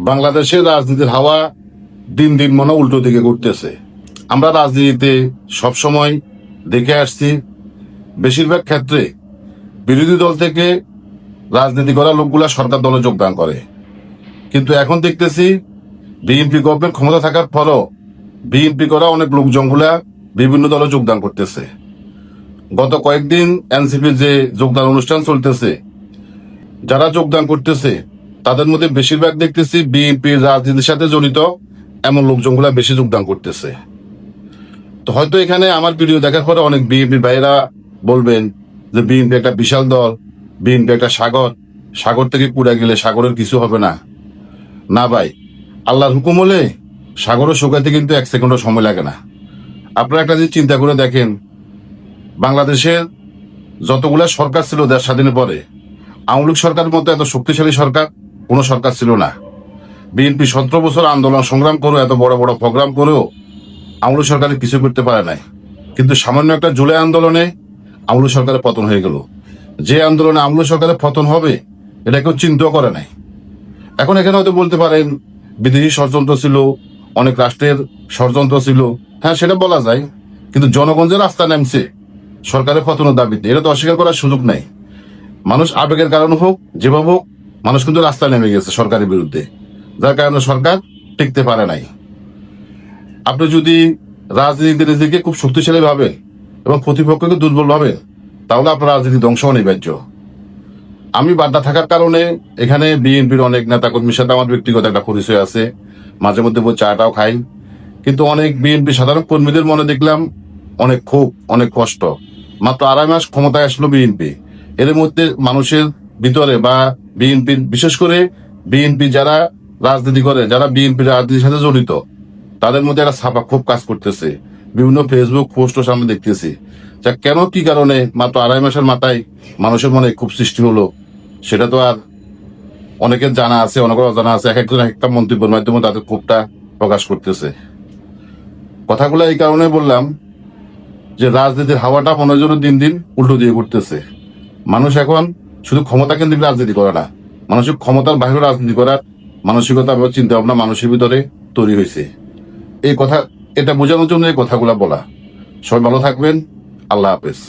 বাংলাদেশের রাজনীতির হাওয়া দিন দিন মনে উল্টো দিকে ঘুরতেছে। আমরা রাজনীতিতে সবসময় দেখে আসছি, বেশিরভাগ ক্ষেত্রে বিরোধী দল থেকে রাজনীতি করা লোকগুলা সরকার দলে যোগদান করে। কিন্তু এখন দেখতেছি বিএনপি গভর্নমেন্ট ক্ষমতা থাকার পরও বিএনপি করা অনেক লোকজনগুলা বিভিন্ন দলে যোগদান করতেছে। গত কয়েকদিন এনসিপির যে যোগদান অনুষ্ঠান চলতেছে, যারা যোগদান করতেছে তাদের মধ্যে বেশিরভাগ দেখতেছি বিএনপির রাজনীতির সাথে জড়িত এমন লোকজনগুলা বেশি যোগদান করতেছে। তো হয়তো এখানে আমার ভিডিও দেখার পরে অনেক বিএনপির ভাইরা বলবেন যে বিএনপি একটা বিশাল দল, বিএনপি একটা সাগর, সাগর থেকে পুড়ে গেলে সাগরের কিছু হবে না। না ভাই, আল্লাহর হুকুম হলে সাগরও শুকাইতে কিন্তু এক সেকেন্ডও সময় লাগে না। আপনারা একটা জিনিস চিন্তা করে দেখেন, বাংলাদেশের যতগুলা সরকার ছিল দেশ স্বাধীনের পরে, আওয়ামী লীগ সরকারের মতো এত শক্তিশালী সরকার কোন সরকার ছিল না। বিএনপি 17 বছর আন্দোলন সংগ্রাম করেও, এত বড় বড় প্রোগ্রাম করেও আওয়ামী লীগ সরকারের কিছু করতে পারে নাই। কিন্তু সামান্য একটা জুলাই আন্দোলনে আওয়ামী লীগ সরকারের পতন হয়ে গেল। যে আন্দোলনে আওয়ামী লীগ সরকারের পতন হবে এটা কেউ চিন্তাও করে নাই। এখন এখানে হয়তো বলতে পারেন বিদেশি ষড়যন্ত্র ছিল, অনেক রাষ্ট্রের ষড়যন্ত্র ছিল। হ্যাঁ, সেটা বলা যায়, কিন্তু জনগণ যে রাস্তা নামছে সরকারের পতনের দাবিতে, এটা তো অস্বীকার করার সুযোগ নাই। মানুষ আবেগের কারণে হোক, যেভাবে হোক, মানুষ কিন্তু রাস্তায় নেমে গেছে সরকারের বিরুদ্ধে, যার কারণে সরকার টিকতে পারে নাই। আপনি যদি রাজনীতিতে নিজেকে খুব শক্তিশালী ভাবেন এবং প্রতিপক্ষকে দুর্বল ভাবেন, তাহলে আপনার রাজনীতি ধ্বংস অনিবার্য। আমি বাড্ডা থাকার কারণে এখানে বিএনপির অনেক নেতা কর্মীর সাথে আমার ব্যক্তিগত একটা পরিচয় আছে, মাঝে মধ্যে বই চাটাও খাই। কিন্তু অনেক বিএনপি সাধারণ কর্মীদের মনে দেখলাম অনেক ক্ষোভ, অনেক কষ্ট। মাত্র 2.5 মাস ক্ষমতায় আসলো বিএনপি, এর মধ্যে মানুষের ভিতরে বা বিএনপির, বিশেষ করে বিএনপি যারা রাজনীতি করে, যারা বিএনপির রাজনীতির সাথে জড়িত, তাদের মধ্যে একটা ছাপা ক্ষোভ কাজ করতেছে। বিভিন্ন ফেসবুক পোস্টও সামনে দেখতেছি, যা কেন কি কারণে মাত্র 2.5 মাসের মাথায় মানুষের মনে ক্ষোভ সৃষ্টি হলো সেটা তো আর অনেকের জানা আছে, অনেকের অজানা আছে। এক একজন একটা মন্তব্যের মাধ্যমে তাদের ক্ষোভটা প্রকাশ করতেছে। কথাগুলো এই কারণে বললাম যে রাজনীতির হাওয়াটা মনে যেন দিন দিন উল্টো দিয়ে ঘুরতেছে। মানুষ এখন শুধু ক্ষমতা কেন্দ্রিক রাজনীতি করে না, মানুষের ক্ষমতার বাইরে রাজনীতি করার মানসিকতা এবং চিন্তা ভাবনা মানুষের ভিতরে তৈরি হয়েছে। এই কথা, এটা বোঝানোর জন্য এই কথাগুলা বলা। সবাই ভালো থাকবেন। আল্লাহ হাফেজ।